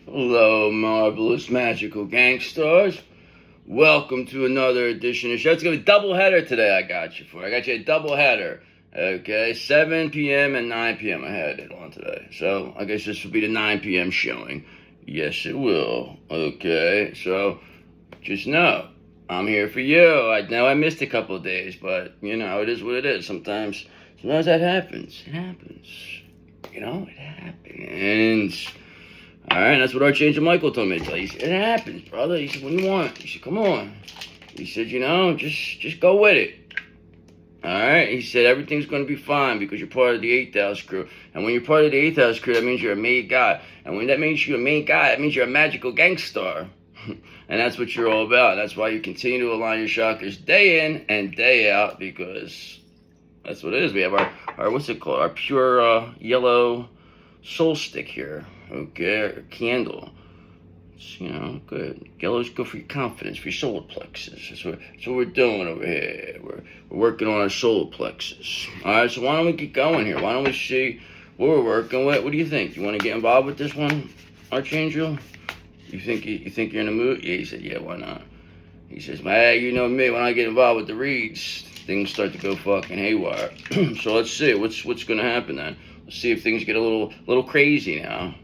Hello, marvelous magical gangsters. Welcome to another edition of the show. It's going to be a double header today. I got you a double header. Okay, 7 p.m. and 9 p.m. I had it on today. So I guess this will be the 9 p.m. showing. Yes, it will. Okay, so just know I'm here for you. I know I missed a couple of days, but it is what it is. Sometimes that happens. It happens. It happens. All right, that's what Archangel Michael told me to tell you. He said, it happens, brother. He said, what do you want? He said, come on. He said, just go with it. All right. He said, everything's going to be fine because you're part of the 8th house crew. And when you're part of the 8th house crew, that means you're a made guy. And when that means you're a made guy, that means you're a magical gangster. And that's what you're all about. That's why you continue to align your chakras day in and day out, because that's what it is. We have our what's it called? Our pure yellow soul stick here. Okay, or candle. It's, good. Yellow's good for your confidence, for your solar plexus. That's what we're doing over here. We're working on our solar plexus. All right, so why don't we get going here? Why don't we see what we're working with? What do you think? You want to get involved with this one, Archangel? You think you're in the mood? Yeah, he said, yeah, why not? He says, man, you know me, when I get involved with the reads, things start to go fucking haywire. So let's see, what's going to happen then? Let's see if things get a little crazy now.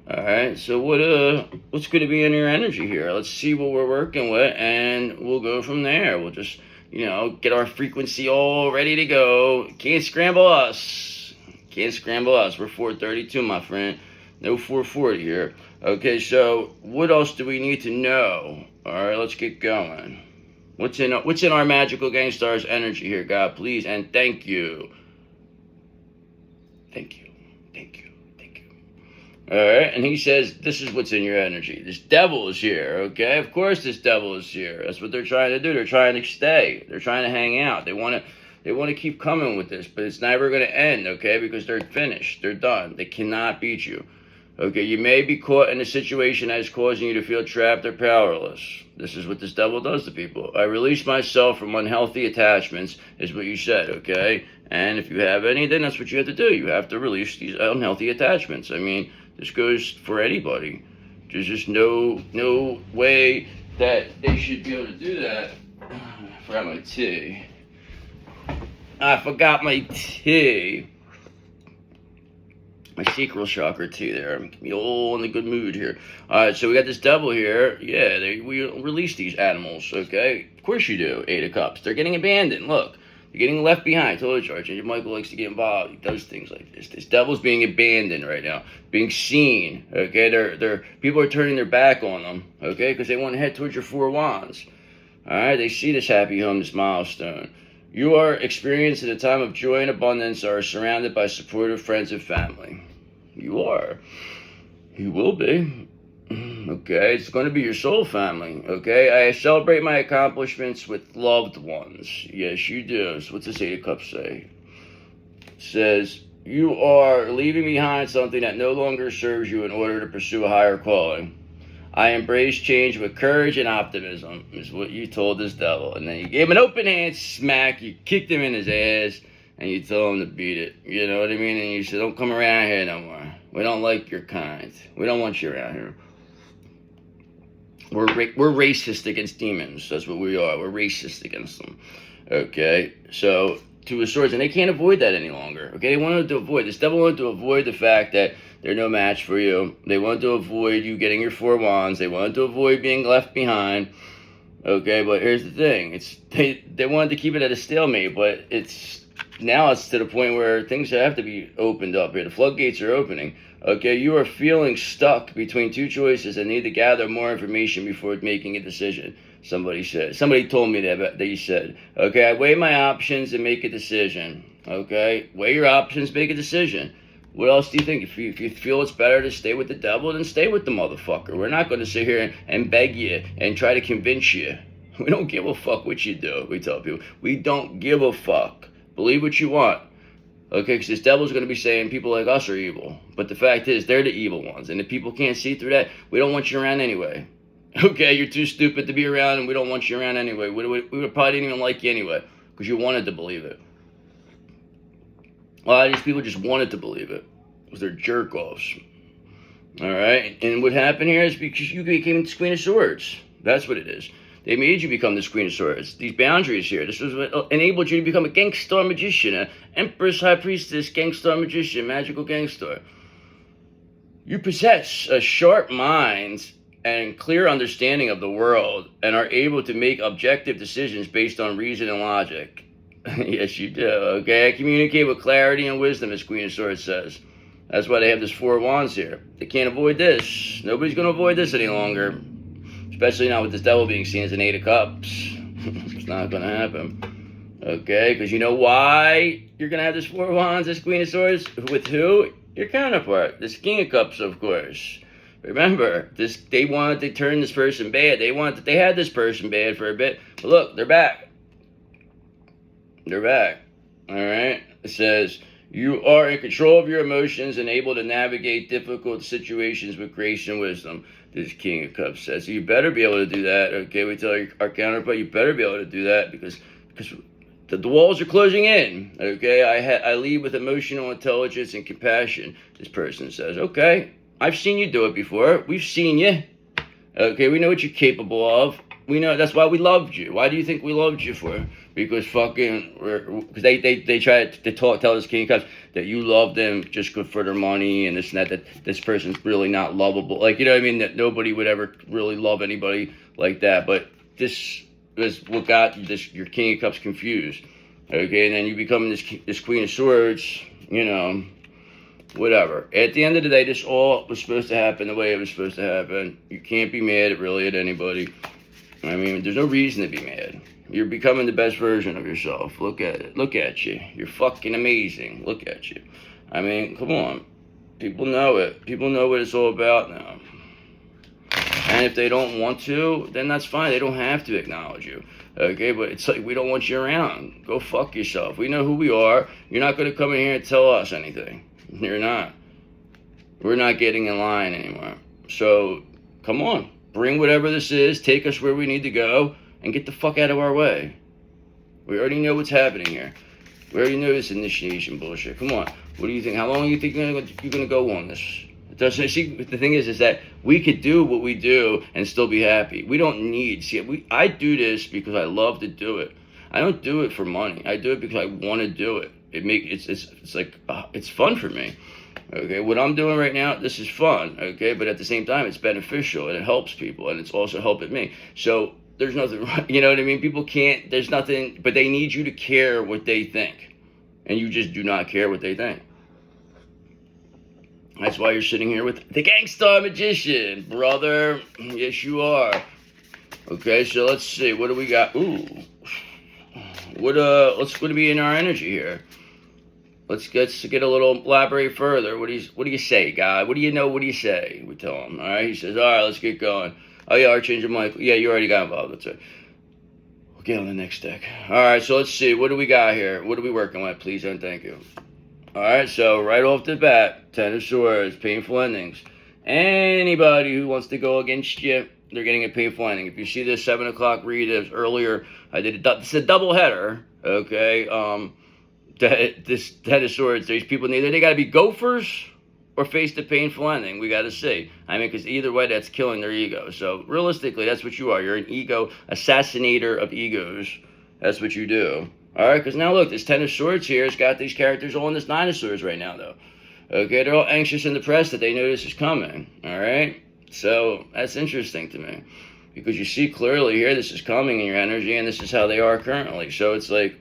All right, so what's going to be in your energy here? Let's see what we're working with, and we'll go from there. We'll just, get our frequency all ready to go. Can't scramble us. We're 432, my friend. No 440 here. Okay, so what else do we need to know? All right, let's get going. What's in our magical gangstar's energy here, God, please, and thank you. Thank you. All right, and he says, this is what's in your energy. This devil is here, okay? Of course this devil is here. That's what they're trying to do. They're trying to stay. They're trying to hang out. They want to keep coming with this, but it's never going to end, okay? Because they're finished. They're done. They cannot beat you. Okay, you may be caught in a situation that is causing you to feel trapped or powerless. This is what this devil does to people. I release myself from unhealthy attachments, is what you said, okay? And if you have any, then that's what you have to do. You have to release these unhealthy attachments. I mean, this goes for anybody. There's just no way that they should be able to do that. I forgot my tea. My sacral chakra tea there. I'm be all in the good mood here. All right, so we got this devil here. Yeah, we release these animals, okay? Of course you do, 8 of Cups. They're getting abandoned. Look. You're getting left behind. I told you, Archangel Michael likes to get involved. He does things like this. This devil's being abandoned right now, being seen. Okay, they're people are turning their back on them. Okay, because they want to head towards your 4 wands. All right, they see this happy home, this milestone. You are experiencing a time of joy and abundance. Are surrounded by supportive friends and family. You are. You will be. Okay, it's going to be your soul family, okay? I celebrate my accomplishments with loved ones. Yes, you do. So what's this 8 of Cups say? It says, you are leaving behind something that no longer serves you in order to pursue a higher calling. I embrace change with courage and optimism, is what you told this devil. And then you gave him an open hand smack, you kicked him in his ass, and you told him to beat it. You know what I mean? And you said, don't come around here no more. We don't like your kind. We don't want you around here. We're racist against demons. That's what we are. We're racist against them. Okay? So, 2 of Swords. And they can't avoid that any longer. Okay? They wanted to avoid. This devil wanted to avoid the fact that they're no match for you. They wanted to avoid you getting your 4 wands. They wanted to avoid being left behind. Okay? But here's the thing. They wanted to keep it at a stalemate, but now it's to the point where things have to be opened up here. The floodgates are opening. Okay, you are feeling stuck between 2 choices and need to gather more information before making a decision. Somebody said. Somebody told me that you said. Okay, I weigh my options and make a decision. Okay, weigh your options, make a decision. What else do you think? If you feel it's better to stay with the devil, then stay with the motherfucker. We're not going to sit here and beg you and try to convince you. We don't give a fuck what you do, we tell people. We don't give a fuck. Believe what you want. Okay, because this devil's going to be saying people like us are evil. But the fact is, they're the evil ones. And if people can't see through that, we don't want you around anyway. Okay, you're too stupid to be around, and we don't want you around anyway. We would probably didn't even like you anyway, because you wanted to believe it. A lot of these people just wanted to believe it, because they're jerk-offs. All right, and what happened here is because you became the Queen of Swords. That's what it is. They made you become the Queen of Swords. These boundaries here. This was what enabled you to become a gangster magician, an Empress High Priestess, gangster magician, magical gangster. You possess a sharp mind and clear understanding of the world and are able to make objective decisions based on reason and logic. Yes, you do. Okay, I communicate with clarity and wisdom, as Queen of Swords says. That's why they have this Four of Wands here. They can't avoid this. Nobody's going to avoid this any longer. Especially not with this devil being seen as an Eight of Cups. It's not going to happen. Okay, because you know why you're going to have this Four of Wands, this Queen of Swords? With who? Your counterpart. This King of Cups, of course. Remember, they wanted to turn this person bad. They had this person bad for a bit. But look, they're back. They're back. All right? It says, you are in control of your emotions and able to navigate difficult situations with grace and wisdom, this King of Cups says. So you better be able to do that, okay? We tell our counterpart, you better be able to do that because the walls are closing in, okay? I lead with emotional intelligence and compassion, this person says. Okay, I've seen you do it before. We've seen you. Okay, we know what you're capable of. We know that's why we loved you. Why do you think we loved you for? Because they try to tell this King of Cups that you love them just good for their money and this and that this person's really not lovable. Like, you know what I mean? That nobody would ever really love anybody like that. But this is what got your King of Cups confused. Okay, and then you become this Queen of Swords, you know, whatever. At the end of the day, this all was supposed to happen the way it was supposed to happen. You can't be mad really at anybody. I mean, there's no reason to be mad. You're becoming the best version of yourself. Look at it. Look at you. You're fucking amazing. Look at you. I mean, come on. People know it. People know what it's all about now. And if they don't want to, then that's fine. They don't have to acknowledge you. Okay, but it's like we don't want you around. Go fuck yourself. We know who we are. You're not going to come in here and tell us anything. You're not. We're not getting in line anymore. So, come on. Bring whatever this is. Take us where we need to go. And get the fuck out of our way. We already know what's happening here. We already know this initiation bullshit. Come on. What do you think? How long do you think you're going to go on this? It doesn't. See, the thing is that we could do what we do and still be happy. We don't need. See, I do this because I love to do it. I don't do it for money. I do it because I want to do it. It's like it's fun for me. Okay, what I'm doing right now, this is fun. Okay, but at the same time, it's beneficial and it helps people and it's also helping me. So. There's nothing, you know what I mean? People can't, there's nothing, but they need you to care what they think. And you just do not care what they think. That's why you're sitting here with the Gangsta Magician, brother. Yes, you are. Okay, so let's see. What do we got? Ooh. What's going to be in our energy here? Let's get a little elaborate further. What do you say, God? What do you know? What do you say? We tell him. All right, he says, all right, let's get going. Oh, yeah, Archangel Michael. Yeah, you already got involved. That's it. We'll get on the next deck. All right, so let's see. What do we got here? What are we working with? Please and thank you. All right, so right off the bat, Ten of Swords, painful endings. Anybody who wants to go against you, they're getting a painful ending. If you see this 7 o'clock read as earlier, I did this is a double header, okay? This Ten of Swords, these people, either they got to be gophers or face the painful ending. We got to see. I mean, because either way, that's killing their ego. So realistically, that's what you are. You're an ego assassinator of egos. That's what you do. All right, because now look, this Ten of Swords here has got these characters all in this Nine of Swords right now, though. Okay, they're all anxious and depressed that they know this is coming. All right, so that's interesting to me because you see clearly here this is coming in your energy, and this is how they are currently. So it's like,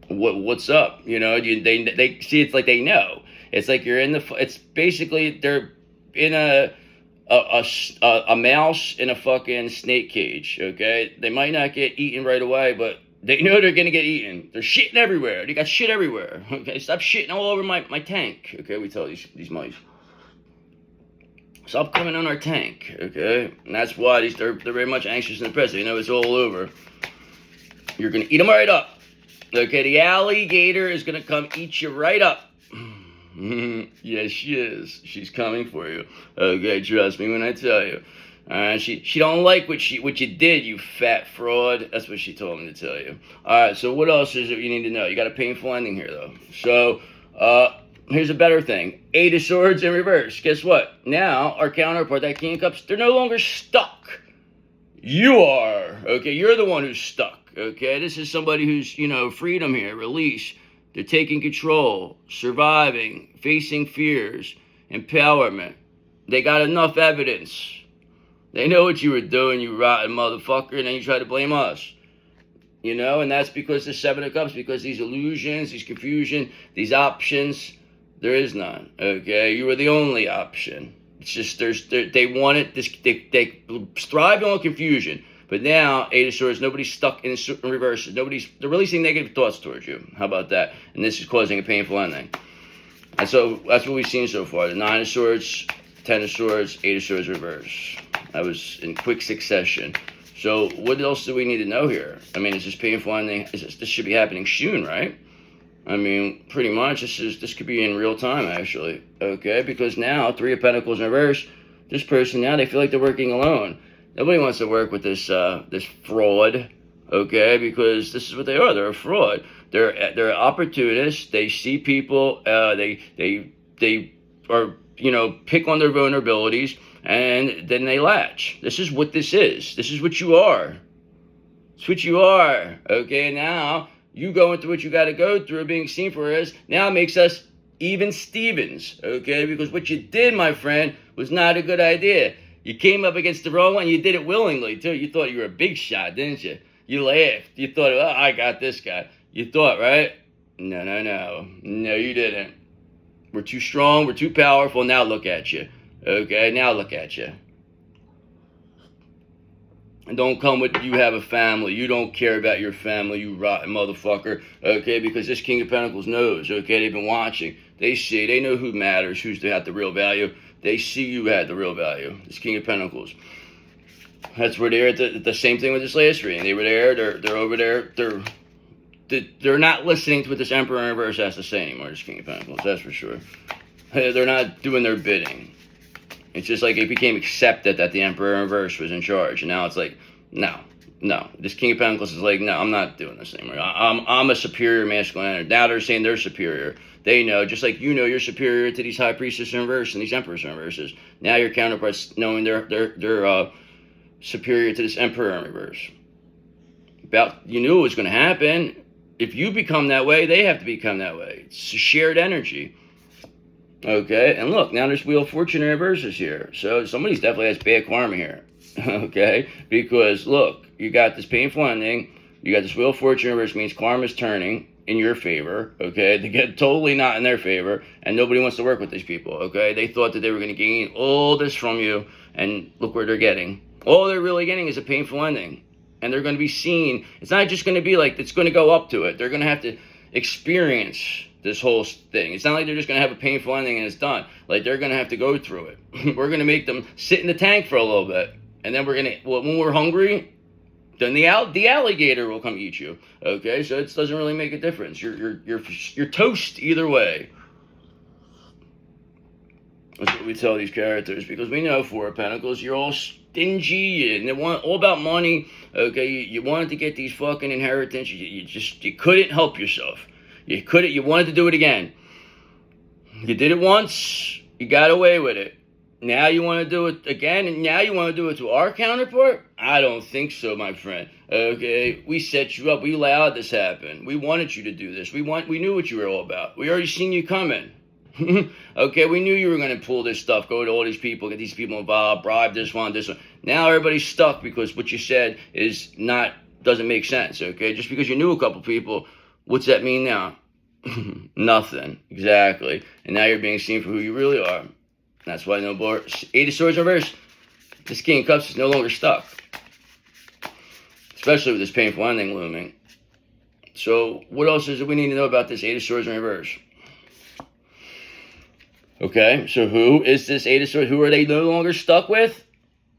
what's up? You know, they see it's like they know. It's like you're in it's basically they're in a mouse in a fucking snake cage, okay? They might not get eaten right away, but they know they're gonna get eaten. They're shitting everywhere. They got shit everywhere, okay? Stop shitting all over my tank, okay? We tell these mice. Stop coming on our tank, okay? And that's why they're very much anxious and depressed. They know it's all over. You're gonna eat them right up, okay? The alligator is gonna come eat you right up. Yes, she is. She's coming for you. Okay, trust me when I tell you. She don't like what you did, you fat fraud. That's what she told me to tell you. All right, so what else is it you need to know? You got a painful ending here, though. So, here's a better thing. Eight of Swords in reverse. Guess what? Now, our counterpart, that King of Cups, they're no longer stuck. You are. Okay, you're the one who's stuck. Okay, this is somebody who's, freedom here, release. They're taking control, surviving, facing fears, empowerment. They got enough evidence. They know what you were doing, you rotten motherfucker, and then you try to blame us. And that's because the Seven of Cups, because these illusions, these confusion, these options, there is none. Okay, you were the only option. It's just they wanted this. They thrive on confusion, but now Eight of Swords, nobody's stuck in reverse. They're releasing negative thoughts towards you. How about that? And this is causing a painful ending. And so that's what we've seen so far: the Nine of Swords, Ten of Swords, Eight of Swords reverse. That was in quick succession. So what else do we need to know here? I mean, is this painful ending? This should be happening soon, right? I mean, pretty much this could be in real time, actually. Okay, because now Three of Pentacles in reverse. This person now, they feel like they're working alone. Nobody wants to work with this fraud. Okay, because this is what they are. They're a fraud. They're opportunists. They see people. They are pick on their vulnerabilities, and then they latch. This is what this is. This is what you are. It's what you are. Okay, now you going through what you got to go through, being seen for us, now makes us even Stevens, okay? Because what you did, my friend, was not a good idea. You came up against the wrong one. You did it willingly, too. You thought you were a big shot, didn't you? You laughed. You thought, oh, I got this guy. You thought, right? No. No, you didn't. We're too strong. We're too powerful. Now look at you, okay? Now look at you. And don't come with, you have a family. You don't care about your family, you rotten motherfucker. Okay, because this King of Pentacles knows, okay? They've been watching. They see, they know who matters, who's at the real value. They see you had the real value, this King of Pentacles. That's where they're at the same thing with this last reading. They were there, they're over there. They're not listening to what this Emperor in reverse has to say anymore, this King of Pentacles, that's for sure. They're not doing their bidding. It's just like it became accepted that the Emperor in reverse was in charge. And now it's like, no. This King of Pentacles is like, no, I'm not doing this anymore. I'm a superior masculine energy. Now they're saying they're superior. They know, just like you're superior to these High Priestess in reverse and these Emperors in reverses. Now your counterparts knowing they're superior to this Emperor in reverse. You knew it was going to happen. If you become that way, they have to become that way. It's a shared energy. Okay, and look, now there's Wheel of Fortune in reverses here. So somebody's definitely has bad karma here. Okay, because look, you got this painful ending. You got this Wheel of Fortune in reverse, means karma's turning in your favor. Okay, they get totally not in their favor, and nobody wants to work with these people. Okay, they thought that they were going to gain all this from you, and look where they're getting. All they're really getting is a painful ending, and they're going to be seen. It's not just going to be like it's going to go up to it. They're going to have to experience this whole thing. It's not like they're just going to have a painful ending and it's done. Like, they're going to have to go through it. We're going to make them sit in the tank for a little bit. And then when we're hungry, then the alligator will come eat you. Okay? So it doesn't really make a difference. You're toast either way. That's what we tell these characters, because we know Four of Pentacles, you're all stingy and they want all about money. Okay? You wanted to get these fucking inheritance. You couldn't help yourself. You wanted to do it again. You did it once, you got away with it. Now you want to do it again, and now you want to do it to our counterpart? I don't think so, my friend. Okay, we set you up. We allowed this happen. We wanted you to do this. We knew what you were all about. We already seen you coming. Okay, we knew you were going to pull this stuff, go to all these people, get these people involved, bribe this one. Now everybody's stuck because what you said doesn't make sense. Okay, just because you knew a couple people, what's that mean now? Nothing. Exactly. And now you're being seen for who you really are. That's why no more Eight of Swords reverse. This King of Cups is no longer stuck. Especially with this painful ending looming. So what else is it we need to know about this Eight of Swords in reverse? Okay, so who is this Eight of Swords? Who are they no longer stuck with?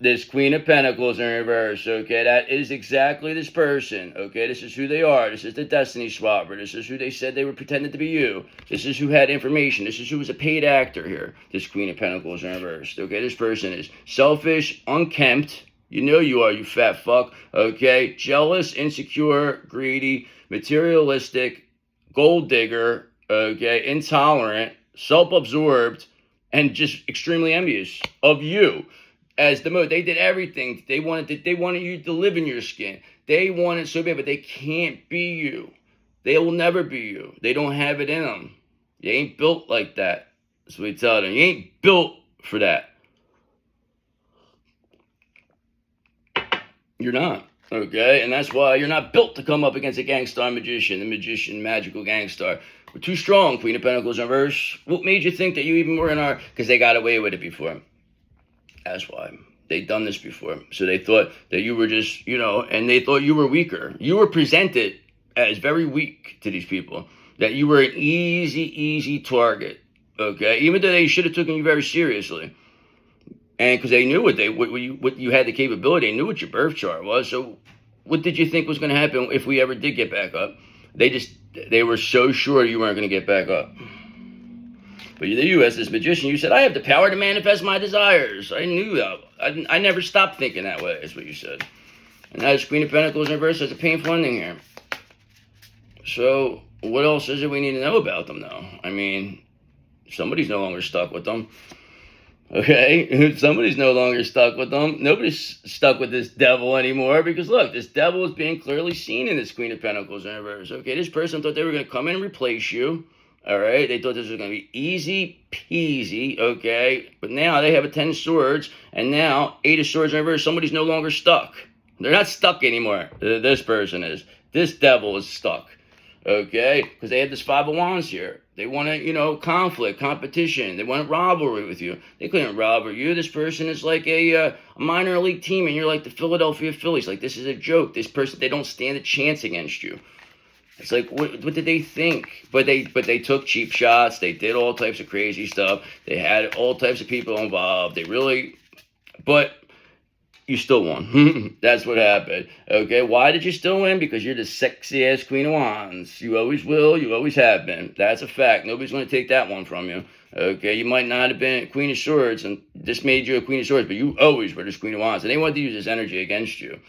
This Queen of Pentacles in reverse, okay? That is exactly this person, okay? This is who they are. This is the Destiny Swapper. This is who they said they were pretending to be you. This is who had information. This is who was a paid actor here, this Queen of Pentacles in reverse, okay? This person is selfish, unkempt. You know you are, you fat fuck, okay? Jealous, insecure, greedy, materialistic, gold digger, okay? Intolerant, self-absorbed, and just extremely envious of you as the most. They did everything. They wanted you to live in your skin. They want it so bad, but they can't be you. They will never be you. They don't have it in them. You ain't built like that. That's what we tell them. You ain't built for that. You're not. Okay? And that's why you're not built to come up against a gangstar magician, the magician, magical gangstar. We're too strong, Queen of Pentacles in reverse. What made you think that you even were in our... Because they got away with it before. That's why. They'd done this before. So they thought that you were just, and they thought you were weaker. You were presented as very weak to these people. That you were an easy target. Okay? Even though they should have taken you very seriously. And because they knew what you had the capability, they knew what your birth chart was. So what did you think was going to happen if we ever did get back up? They were so sure you weren't going to get back up. But you, as this magician, you said, I have the power to manifest my desires. I knew that. I never stopped thinking that way, is what you said. And now this Queen of Pentacles in reverse has a painful ending here. So what else is it we need to know about them, though? I mean, somebody's no longer stuck with them. Okay? Somebody's no longer stuck with them. Nobody's stuck with this devil anymore because, look, this devil is being clearly seen in this Queen of Pentacles in reverse. Okay? This person thought they were going to come in and replace you. All right? They thought this was going to be easy peasy. Okay? But now they have a 10 swords, and now 8 of swords in reverse. Somebody's no longer stuck. They're not stuck anymore. This person is. This devil is stuck. Okay? Because they had this 5 of wands here. They wanted, conflict, competition. They wanted rivalry with you. They couldn't rival you. This person is like a minor league team, and you're like the Philadelphia Phillies. Like, this is a joke. This person, they don't stand a chance against you. It's like, what did they think? But they took cheap shots. They did all types of crazy stuff. They had all types of people involved. But you still won. That's what happened. Okay, why did you still win? Because you're the sexy-ass Queen of Wands. You always will. You always have been. That's a fact. Nobody's going to take that one from you. Okay, you might not have been Queen of Swords, and this made you a Queen of Swords, but you always were this Queen of Wands, and they wanted to use this energy against you.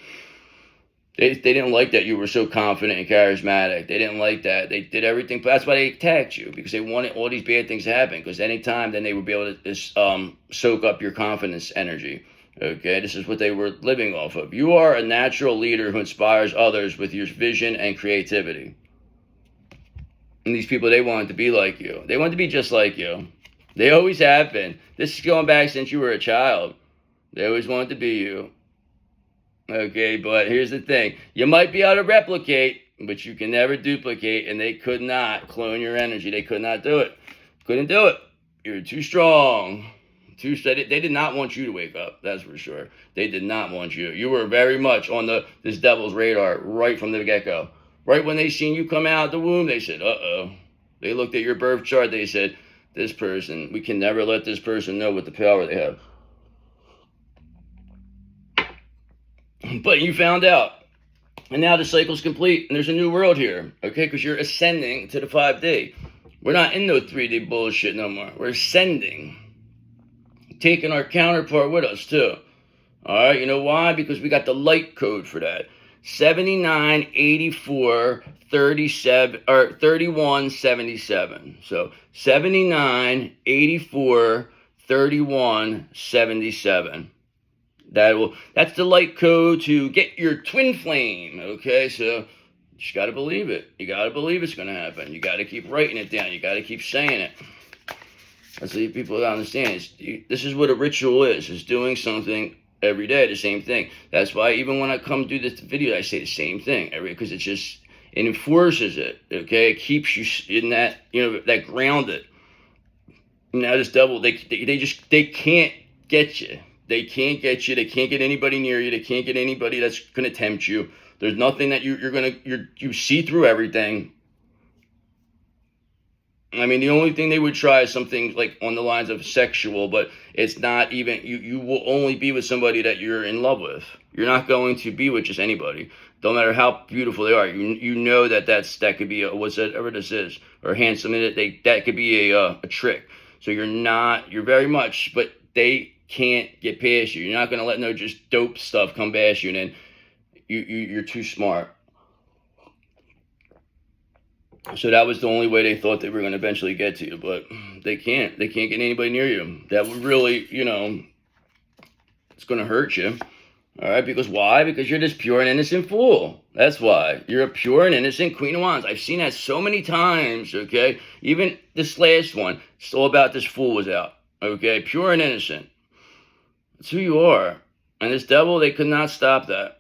They didn't like that you were so confident and charismatic. They didn't like that. They did everything. That's why they attacked you, because they wanted all these bad things to happen, because anytime then they would be able to soak up your confidence energy. Okay, this is what they were living off of. You are a natural leader who inspires others with your vision and creativity. And these people, they wanted to be like you. They wanted to be just like you. They always have been. This is going back since you were a child. They always wanted to be you. Okay, but here's the thing. You might be able to replicate, but you can never duplicate, and they could not clone your energy. They could not do it. Couldn't do it. You're too strong. They did not want you to wake up, that's for sure. They did not want you. You were very much on this devil's radar right from the get-go. Right when they seen you come out of the womb, they said, uh-oh. They looked at your birth chart, they said, this person, we can never let this person know what the power they have. But you found out. And now the cycle's complete, and there's a new world here, okay? Because you're ascending to the 5D. We're not in no 3D bullshit no more. We're ascending. Taking our counterpart with us too. All right, you know why? Because we got the light code for that. 79 84 37 or 31 77. So 79 84 31 77. That's the light code to get your twin flame. Okay, so you just gotta believe it. You gotta believe it's gonna happen. You gotta keep writing it down. You gotta keep saying it. That's what people understand. This is what a ritual is doing something every day, the same thing. That's why even when I come do this video, I say the same thing, because it enforces it, okay? It keeps you in that, that grounded. Now this devil, they can't get you. They can't get you. They can't get anybody near you. They can't get anybody that's going to tempt you. There's nothing that you see through everything. I mean, the only thing they would try is something like on the lines of sexual, but it's not even, you will only be with somebody that you're in love with. You're not going to be with just anybody. No matter how beautiful they are. You know that could be whatever this is, or handsome, that could be a trick. So you're very much, but they can't get past you. You're not going to let no just dope stuff come past you, and then you're too smart. So that was the only way they thought they were going to eventually get to you, but they can't. They can't get anybody near you. That would really, it's going to hurt you. All right, because why? Because you're this pure and innocent fool. That's why. You're a pure and innocent Queen of Wands. I've seen that so many times, okay? Even this last one, it's all about this fool was out, okay? Pure and innocent. That's who you are. And this devil, they could not stop that.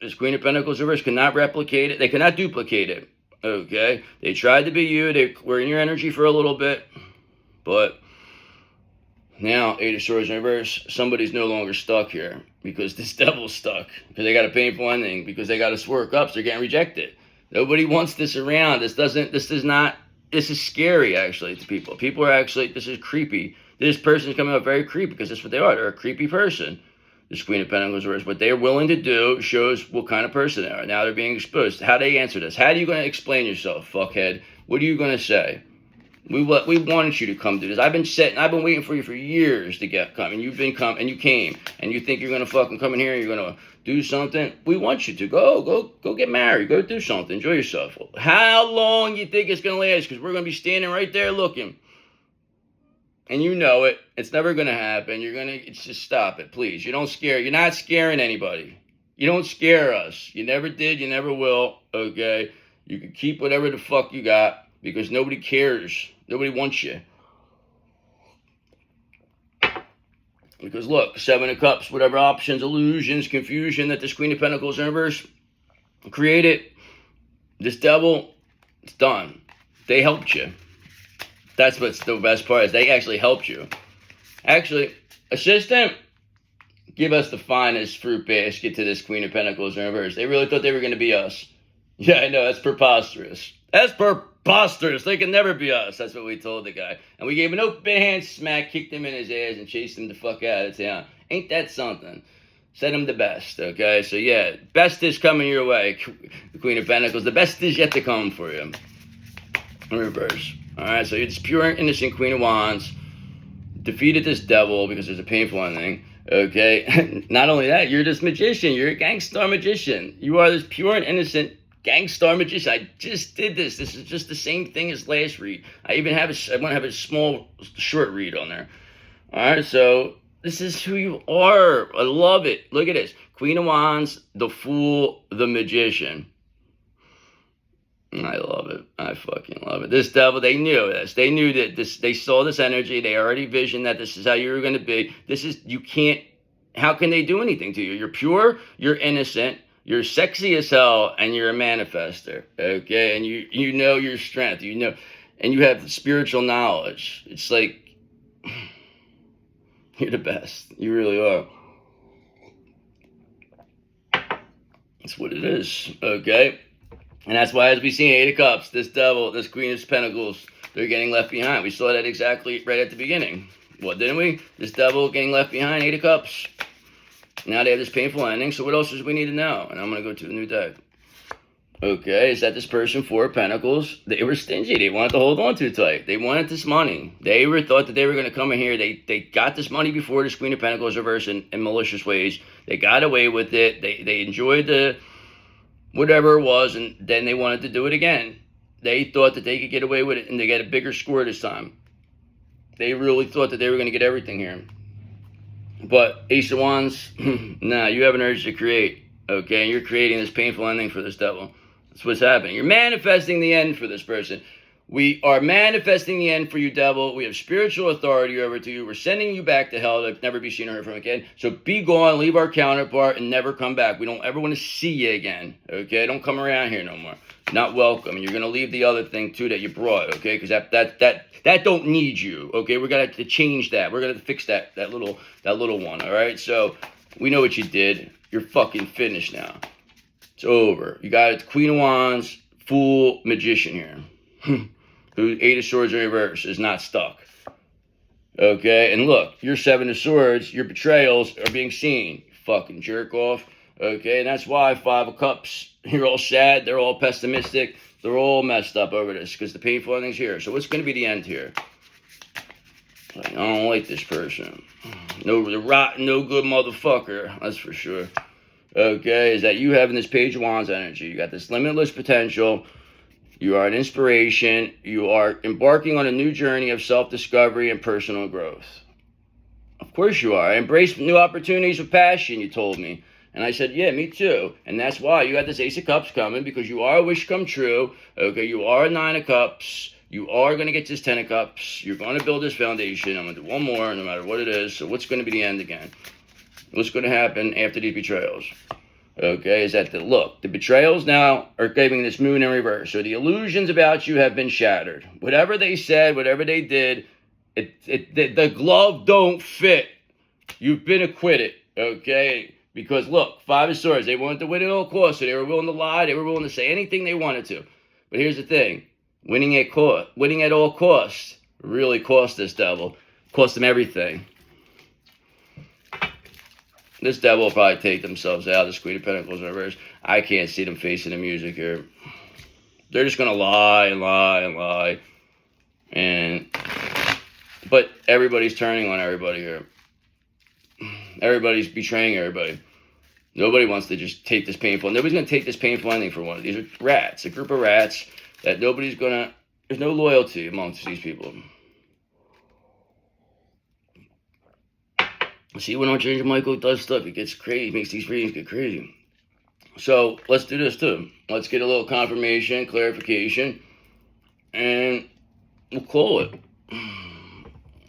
This Queen of Pentacles reverse cannot replicate it. They cannot duplicate it, okay? They tried to be you. They were in your energy for a little bit, but now, Eight of Swords in reverse, somebody's no longer stuck here because this devil's stuck. Because they got a painful ending. Because they got to work up, so they're getting rejected. Nobody wants this around. This is scary, actually, to people. People are actually, this is creepy. This person's coming up very creepy because that's what they are. They're a creepy person. This Queen of Pentacles reverse. What they're willing to do shows what kind of person they are. Now they're being exposed. How they answer this? How are you going to explain yourself, fuckhead? What are you going to say? We wanted you to come do this. I've been waiting for you for years to come, and you've been come, and you came, and you think you're gonna fucking come in here and you're gonna do something. We want you to go get married, go do something, enjoy yourself. How long you think it's gonna last? Because we're gonna be standing right there looking, and you know it. It's never gonna happen. It's just stop it, please. You're not scaring anybody. You don't scare us. You never did. You never will. Okay. You can keep whatever the fuck you got. Because nobody cares. Nobody wants you. Because look, Seven of Cups, whatever options, illusions, confusion that this Queen of Pentacles in reverse created, this devil, it's done. They helped you. That's what's the best part is they actually helped you. Actually, assistant, give us the finest fruit basket to this Queen of Pentacles in reverse. They really thought they were going to be us. Yeah, I know, that's preposterous. That's preposterous. They can never be us. That's what we told the guy. And we gave him an open hand smack, kicked him in his ass, and chased him the fuck out of town. Ain't that something? Send him the best, okay? So yeah, best is coming your way, the Queen of Pentacles. The best is yet to come for you. In reverse. All right, so it's pure and innocent Queen of Wands. Defeated this devil because there's a painful ending. Okay? Not only that, you're this magician. You're a gangster magician. You are this pure and innocent Gangstar magician. I just did this. This is just the same thing as last read. I want to have a small, short read on there. All right, so this is who you are. I love it. Look at this. Queen of Wands, the Fool, the Magician. I love it. I fucking love it. This devil, they knew this. They knew that this. They saw this energy. They already visioned that this is how you were going to be. You can't, how can they do anything to you? You're pure, you're innocent, you're sexy as hell, and you're a manifester, okay? And you know your strength, and you have spiritual knowledge. It's like, you're the best. You really are. That's what it is, okay? And that's why, as we see in Eight of Cups, this devil, this Queen of Pentacles, they're getting left behind. We saw that exactly right at the beginning. What, didn't we? This devil getting left behind, Eight of Cups. Now they have this painful ending, so what else does we need to know? And I'm going to go to the new deck. Okay, is that this person, Four of Pentacles, they were stingy. They wanted to hold on too tight. They wanted this money. They thought that they were going to come in here. They got this money before this Queen of Pentacles reverse in malicious ways. They got away with it. They enjoyed the whatever it was, and then they wanted to do it again. They thought that they could get away with it, and they got a bigger score this time. They really thought that they were going to get everything here. But Ace of Wands, nah, you have an urge to create, okay? And you're creating this painful ending for this devil. That's what's happening. You're manifesting the end for this person. We are manifesting the end for you, devil. We have spiritual authority over to you. We're sending you back to hell to never be seen or heard from again. So be gone, leave our counterpart, and never come back. We don't ever want to see you again, okay? Don't come around here no more. Not welcome. And you're going to leave the other thing, too, that you brought, okay? Because that don't need you, okay? We're going to change that. We're going to fix that little one, all right? So we know what you did. You're fucking finished now. It's over. You got a Queen of Wands, Fool, Magician here. Who Eight of Swords in reverse is not stuck. Okay, and look, your Seven of Swords, your betrayals are being seen. You fucking jerk off. Okay, and that's why Five of Cups, you're all sad, they're all pessimistic, they're all messed up over this, because the painful ending's here. So what's going to be the end here? Like, I don't like this person. No, the rotten, no good motherfucker, that's for sure. Okay, is that you having this Page of Wands energy. You got this limitless potential. You are an inspiration. You are embarking on a new journey of self-discovery and personal growth. Of course you are. Embrace new opportunities with passion, you told me. And I said, yeah, me too. And that's why you got this Ace of Cups coming, because you are a wish come true. Okay, you are a 9 of Cups. You are going to get this 10 of Cups. You're going to build this foundation. I'm going to do one more, no matter what it is. So what's going to be the end again? What's going to happen after these betrayals? Okay, is that the betrayals now are giving this moon in reverse. So the illusions about you have been shattered. Whatever they said, whatever they did, the glove don't fit. You've been acquitted, okay? Because look, 5 of Swords, they wanted to win at all costs, so they were willing to lie, they were willing to say anything they wanted to. But here's the thing, winning at all costs really cost this devil. Cost them everything. This devil will probably take themselves out. This Queen of Pentacles in reverse. I can't see them facing the music here. They're just going to lie and lie and lie. But everybody's turning on everybody here. Everybody's betraying everybody. Nobody wants to just take this painful. Nobody's going to take this painful ending for one. These are rats, a group of rats that nobody's going to. There's no loyalty amongst these people. See, when Archangel Michael does stuff, he gets crazy, makes these readings get crazy. So let's do this too. Let's get a little confirmation, clarification, and we'll call it.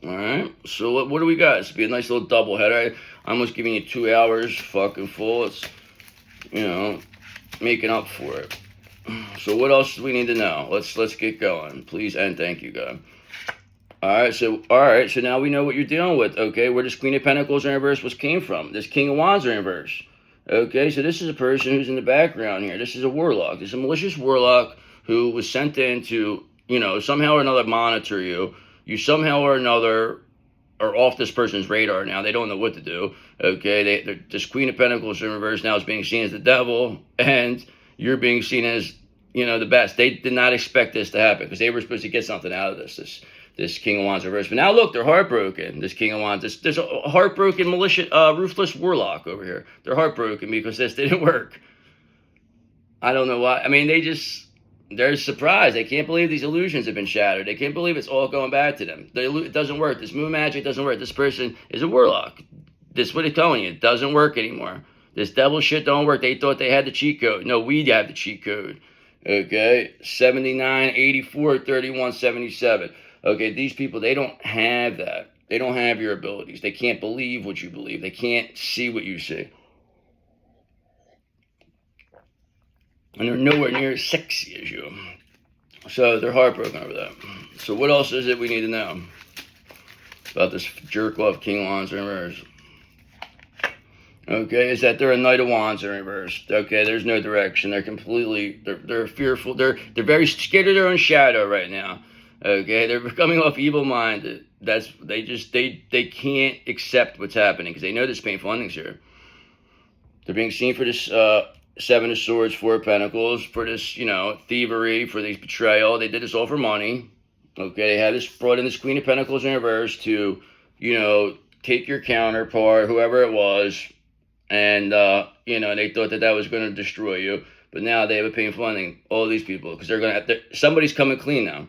All right. So what do we got? This will be a nice little double header. I'm almost giving you 2 hours, fucking full. It's, making up for it. So what else do we need to know? Let's get going, please, and thank you, God. All right, so now we know what you're dealing with, okay? Where this Queen of Pentacles in reverse came from. This King of Wands in reverse. Okay, so this is a person who's in the background here. This is a warlock. This is a malicious warlock who was sent in to, somehow or another monitor you. You somehow or another are off this person's radar now. They don't know what to do, okay? This Queen of Pentacles in reverse now is being seen as the devil, and you're being seen as, the best. They did not expect this to happen because they were supposed to get something out of this King of Wands reverse. But now look, they're heartbroken. This King of Wands, there's a heartbroken, malicious, ruthless warlock over here. They're heartbroken because this didn't work. I don't know why. I mean, they're surprised. They can't believe these illusions have been shattered. They can't believe it's all going back to them. It doesn't work. This moon magic doesn't work. This person is a warlock. This is what they're telling you. It doesn't work anymore. This devil shit don't work. They thought they had the cheat code. No, we have the cheat code. Okay, 79, 84, 31, 77. Okay, these people, they don't have that. They don't have your abilities. They can't believe what you believe. They can't see what you see. And they're nowhere near as sexy as you. So they're heartbroken over that. So what else is it we need to know about this jerk-off King of Wands in reverse? Okay, is that they're a Knight of Wands in reverse. Okay, there's no direction. They're fearful. They're very scared of their own shadow right now. Okay, they're coming off evil-minded. They can't accept what's happening because they know there's painful endings here. They're being seen for this 7 of Swords, 4 of Pentacles, for this, thievery, for this betrayal. They did this all for money. Okay, they had this brought in this Queen of Pentacles in reverse to, take your counterpart, whoever it was, and they thought that was going to destroy you. But now they have a painful ending. All these people, because they're going to somebody's coming clean now.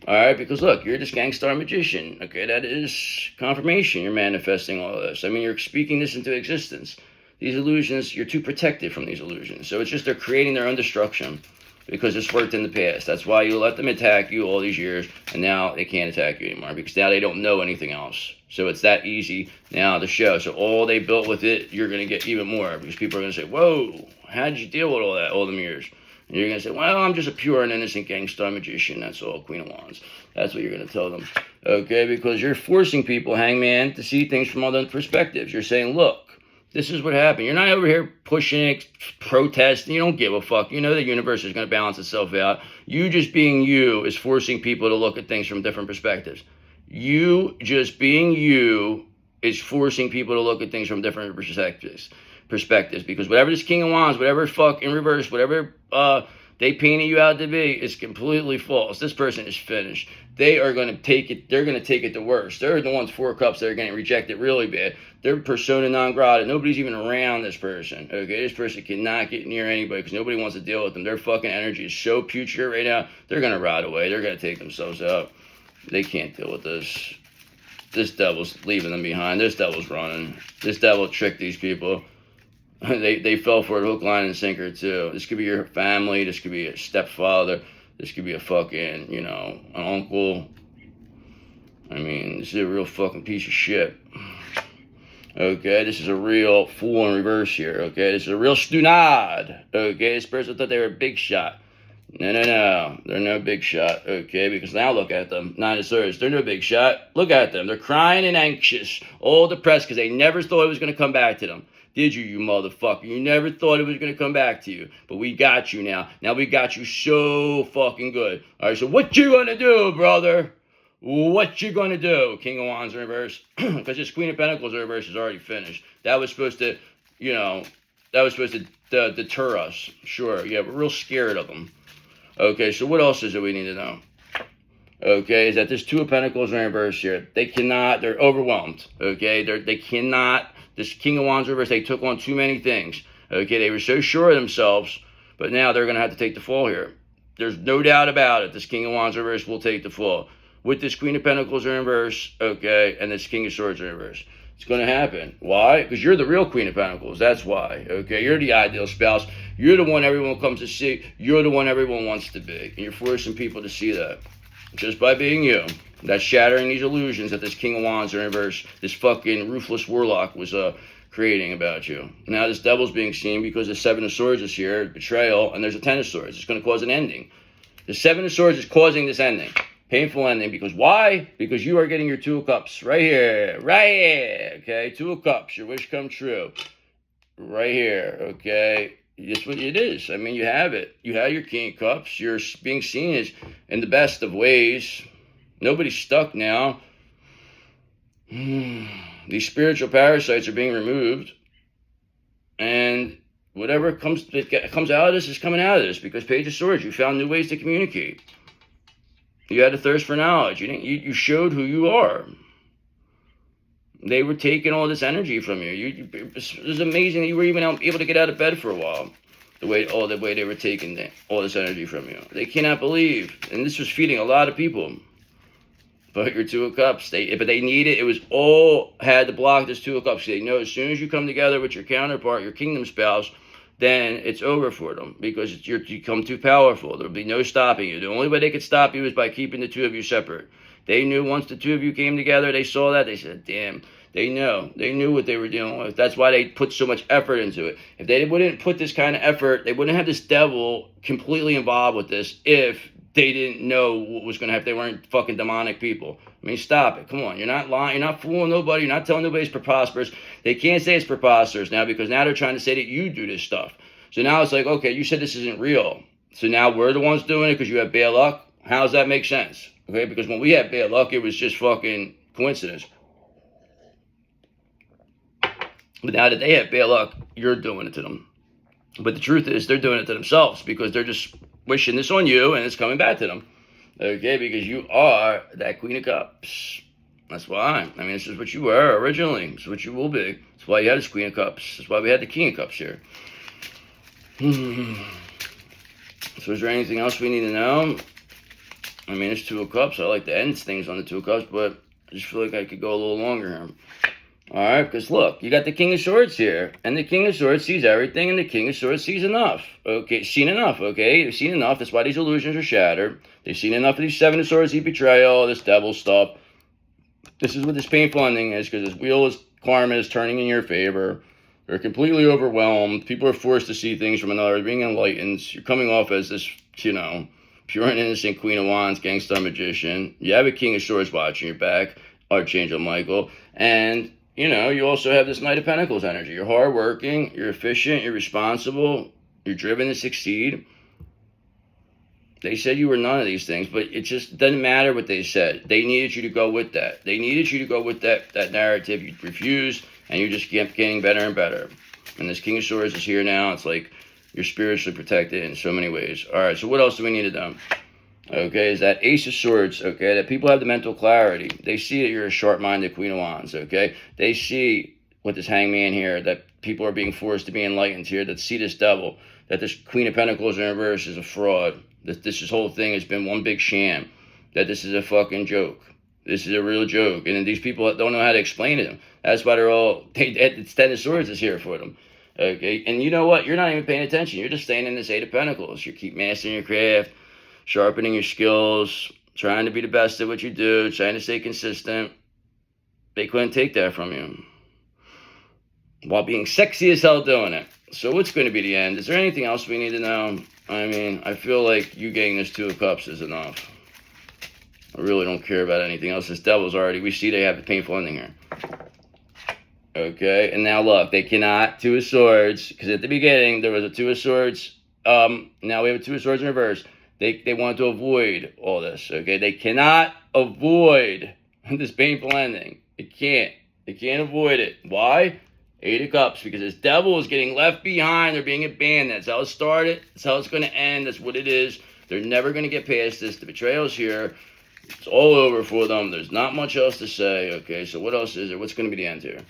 All right, because look, you're this gangstar magician. Okay, that is confirmation. You're manifesting all of this. I mean, you're speaking this into existence. These illusions, you're too protected from these illusions. So it's just they're creating their own destruction because it's worked in the past. That's why you let them attack you all these years, and now they can't attack you anymore because now they don't know anything else. So it's that easy now to show. So all they built with it, you're going to get even more because people are going to say, whoa, how did you deal with all that all them years? And you're going to say, well, I'm just a pure and innocent gangstar magician. That's all, Queen of Wands. That's what you're going to tell them. Okay, because you're forcing people, hangman, to see things from other perspectives. You're saying, look, this is what happened. You're not over here pushing, protesting. You don't give a fuck. You know the universe is going to balance itself out. You just being you is forcing people to look at things from different perspectives. You just being you is forcing people to look at things from different perspectives. Because whatever this King of Wands, whatever fuck in reverse, whatever they painted you out to be is completely false. This person is finished. They are going to take it. They're going to take it the worst. They're the ones 4 cups that are getting rejected really bad. They're persona non grata. Nobody's even around this person. Okay, this person cannot get near anybody because nobody wants to deal with them. Their fucking energy is so putrid right now. They're going to rot away. They're going to take themselves out. They can't deal with this. This devil's leaving them behind. This devil's running. This devil tricked these people. They fell for it hook, line, and sinker too. This could be your family. This could be a stepfather. This could be a fucking, you know, an uncle. I mean, this is a real fucking piece of shit. Okay, this is a real fool in reverse here. Okay, this is a real stunad. Okay, this person thought they were a big shot. No. They're no big shot. Okay, because now look at them. 9 of Swords. They're no big shot. Look at them. They're crying and anxious. All depressed because they never thought it was going to come back to them. Did you, you motherfucker? You never thought it was going to come back to you. But we got you now. Now we got you so fucking good. All right, so what you going to do, brother? What you going to do? King of Wands in reverse. Because this Queen of Pentacles in reverse is already finished. That was supposed to, you know, deter us. Sure, yeah, we're real scared of them. Okay, so what else is it we need to know? Okay, is that this 2 of Pentacles in reverse here. They're overwhelmed. Okay, they cannot. This King of Wands reverse, they took on too many things. Okay, they were so sure of themselves, but now they're going to have to take the fall here. There's no doubt about it. This King of Wands reverse will take the fall. With this Queen of Pentacles in reverse, okay, and this King of Swords in reverse. It's going to happen. Why? Because you're the real Queen of Pentacles. That's why. Okay, you're the ideal spouse. You're the one everyone comes to see. You're the one everyone wants to be. And you're forcing people to see that. Just by being you. That's shattering these illusions that this King of Wands in reverse, this fucking ruthless warlock was creating about you. Now this devil's being seen because the 7 of Swords is here, betrayal, and there's a 10 of Swords. It's going to cause an ending. The 7 of Swords is causing this ending. Painful ending. Because why? Because you are getting your 2 of Cups right here. Right here. Okay, 2 of Cups. Your wish come true. Right here. Okay. That's what it is. I mean, you have it. You have your King of Cups. You're being seen as in the best of ways. Nobody's stuck now. These spiritual parasites are being removed. And whatever comes out of this is coming out of this. Because Page of Swords, you found new ways to communicate. You had a thirst for knowledge. You showed who you are. They were taking all this energy from you. It was amazing that you were even able to get out of bed for a while. The way they were taking all this energy from you. They cannot believe. And this was feeding a lot of people. But your 2 of Cups, but they need it. It was all had to block this 2 of Cups. They know as soon as you come together with your counterpart, your kingdom spouse, then it's over for them because you become too powerful. There'll be no stopping you. The only way they could stop you is by keeping the 2 of you separate. They knew once the 2 of you came together, they saw that, they said, damn, they knew what they were dealing with. That's why they put so much effort into it. If they wouldn't put this kind of effort, they wouldn't have this devil completely involved with this if they didn't know what was going to happen. They weren't fucking demonic people. I mean, stop it. Come on. You're not lying. You're not fooling nobody. You're not telling nobody it's preposterous. They can't say it's preposterous now because now they're trying to say that you do this stuff. So now it's like, okay, you said this isn't real. So now we're the ones doing it because you have bad luck. How does that make sense? Okay, because when we had bad luck, it was just fucking coincidence. But now that they have bad luck, you're doing it to them. But the truth is they're doing it to themselves because they're just wishing this on you and it's coming back to them. Okay, because you are that Queen of Cups. That's why. I mean, this is what you were originally. This is what you will be. That's why you had this Queen of Cups. That's why we had the King of Cups here. So is there anything else we need to know? I mean, it's 2 of Cups. I like to end things on the 2 of Cups, but I just feel like I could go a little longer here. All right, because look, you got the King of Swords here, and the King of Swords sees everything, and the King of Swords sees enough. Okay, seen enough, okay? They've seen enough. That's why these illusions are shattered. They've seen enough of these 7 of Swords, the betrayal, this devil stuff. This is what this painful ending is, because this wheel is karma is turning in your favor. They're completely overwhelmed. People are forced to see things from another, being enlightened. You're coming off as this, you know, pure and innocent Queen of Wands, gangster magician. You have a King of Swords watching your back, Archangel Michael, and you know, you also have this Knight of Pentacles energy. You're hardworking, you're efficient, you're responsible, you're driven to succeed. They said you were none of these things, but it just doesn't matter what they said. They needed you to go with that. They needed you to go with that narrative. You refused, and you just kept getting better and better. And this King of Swords is here now. It's like, You're spiritually protected in so many ways. All right, so what else do we need to do? Okay, is that Ace of Swords, okay, that people have the mental clarity. They see that you're a sharp-minded Queen of Wands, okay? They see with this Hangman here that people are being forced to be enlightened here, that see this devil, that this Queen of Pentacles in reverse is a fraud, that this whole thing has been one big sham, that this is a fucking joke. This is a real joke. And these people don't know how to explain it. That's why it's Ten of Swords is here for them. Okay, and you know what? You're not even paying attention. You're just staying in this Eight of Pentacles. You keep mastering your craft, sharpening your skills, trying to be the best at what you do, trying to stay consistent. They couldn't take that from you, while being sexy as hell doing it. So what's going to be the end? Is there anything else we need to know? I mean, I feel like you getting this Two of Cups is enough. I really don't care about anything else. This devil's already, we see they have a painful ending here. Okay, and now look, they cannot Two of Swords, because at the beginning there was a Two of Swords. Now we have a Two of Swords in reverse. They want to avoid all this, okay? They cannot avoid this painful ending. They can't avoid it. Why? Eight of Cups, because this devil is getting left behind. They're being abandoned. That's how it started. That's how it's going to end. That's what it is. They're never going to get past this. The betrayal's here. It's all over for them. There's not much else to say, okay? So what else is there? What's going to be the end here?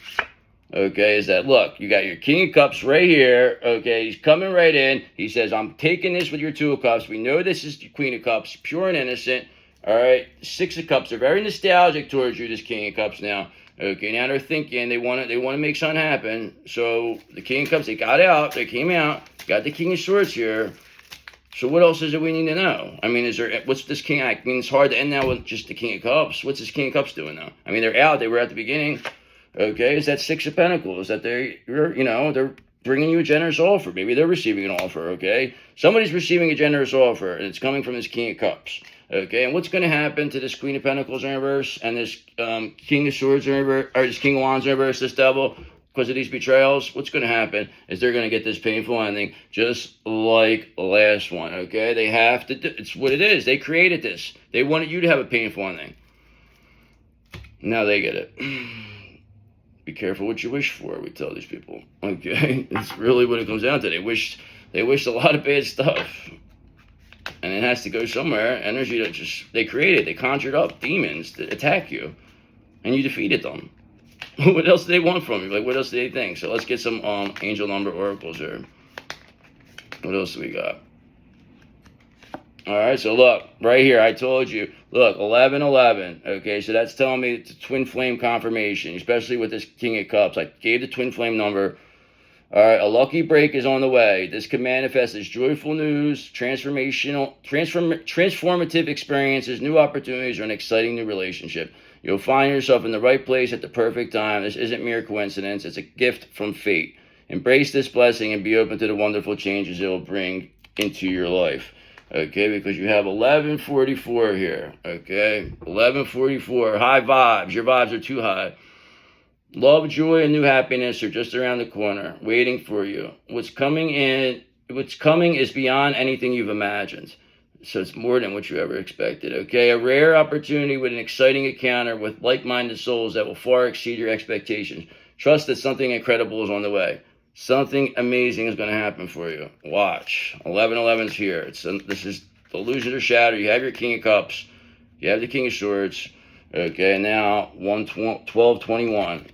Okay, is that, look, you got your King of Cups right here, okay, he's coming right in, he says, I'm taking this with your Two of Cups, we know this is the Queen of Cups, pure and innocent, all right, Six of Cups, they're very nostalgic towards you, this King of Cups now, okay, now they're thinking, they want to make something happen, so the King of Cups, they got out, they came out, got the King of Swords here, so what else is it we need to know? I mean, what's this King, I mean, it's hard to end now with just the King of Cups, what's this King of Cups doing now? I mean, they're out, they were at the beginning. Okay, is that Six of Pentacles, that they're bringing you a generous offer. Maybe they're receiving an offer, okay? Somebody's receiving a generous offer, and it's coming from this King of Cups, okay? And what's going to happen to this Queen of Pentacles in reverse and this King of Swords in reverse, or this King of Wands in reverse, this devil, because of these betrayals? What's going to happen is they're going to get this painful ending, just like the last one, okay? They have to it's what it is. They created this. They wanted you to have a painful ending. Now they get it. Be careful what you wish for, we tell these people. Okay, it's really what it comes down to. They wished a lot of bad stuff, and it has to go somewhere. Energy that they created, they conjured up demons to attack you, and you defeated them. What else do they want from you? Like, what else do they think? So let's get some angel number oracles here. What else do we got? All right, so look, right here, I told you, look, 1111, okay, so that's telling me it's a twin flame confirmation, especially with this King of Cups. I gave the twin flame number. All right, a lucky break is on the way. This can manifest as joyful news, transformative experiences, new opportunities, or an exciting new relationship. You'll find yourself in the right place at the perfect time. This isn't mere coincidence. It's a gift from fate. Embrace this blessing and be open to the wonderful changes it will bring into your life. Okay, because you have 1144 here, okay? 1144, high vibes. Your vibes are too high. Love, joy, and new happiness are just around the corner, waiting for you. What's coming is beyond anything you've imagined. So it's more than what you ever expected, okay? A rare opportunity with an exciting encounter with like-minded souls that will far exceed your expectations. Trust that something incredible is on the way. Something amazing is going to happen for you. Watch. 1111's here. This is the illusion or shatter. You have your King of Cups. You have the King of Swords. Okay, now 1221.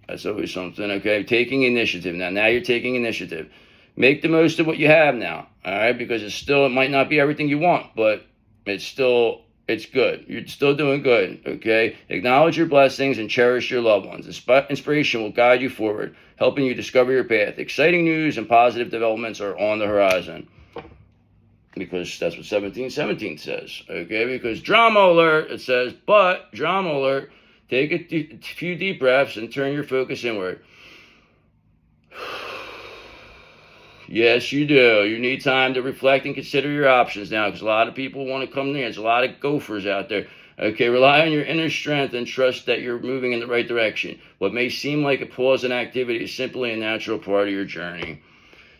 That's always something, okay? Taking initiative. Now you're taking initiative. Make the most of what you have now, all right? Because it might not be everything you want, but it's good. You're still doing good, okay? Acknowledge your blessings and cherish your loved ones. Inspiration will guide you forward, helping you discover your path. Exciting news and positive developments are on the horizon. Because that's what 1717 says, okay? Because drama alert, it says, but drama alert, take a few deep breaths and turn your focus inward. Yes, you do. You need time to reflect and consider your options now, because a lot of people want to come near. There's a lot of gophers out there. Okay, rely on your inner strength and trust that you're moving in the right direction. What may seem like a pause in activity is simply a natural part of your journey.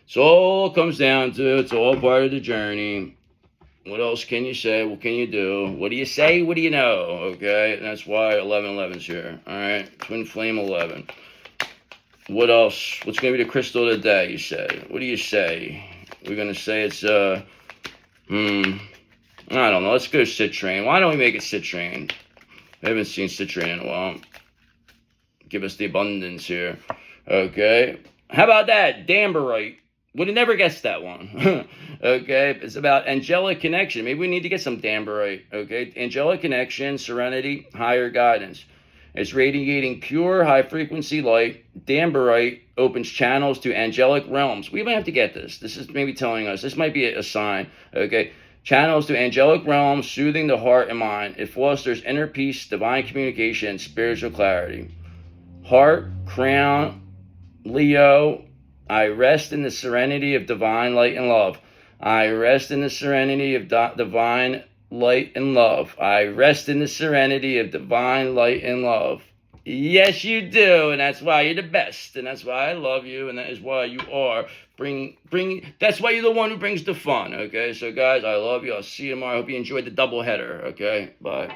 So all it comes down to, it's all part of the journey. What else can you say? What can you do? What do you say? What do you know? Okay, and that's why 1111's here. All right, twin flame 11. What else? What's going to be the crystal of the day, you say? What do you say? We're going to say it's, I don't know. Let's go citrine. Why don't we make it citrine? I haven't seen citrine in a while. Give us the abundance here. Okay. How about that? Damberite. Would have never guessed that one. Okay. It's about angelic connection. Maybe we need to get some damberite. Okay. Angelic connection, serenity, higher guidance. It's radiating pure, high-frequency light. Damberite opens channels to angelic realms. We might have to get this. This is maybe telling us. This might be a sign. Okay. Channels to angelic realms, soothing the heart and mind. It fosters inner peace, divine communication, spiritual clarity. Heart, crown, Leo. I rest in the serenity of divine light and love. I rest in the serenity of divine light and love. I rest in the serenity of divine light and love. Yes, you do, and that's why you're the best, and that's why I love you, and that is why you are that's why you're the one who brings the fun. Okay, so guys, I love you. I'll see you tomorrow. I hope you enjoyed the double header. Okay, bye.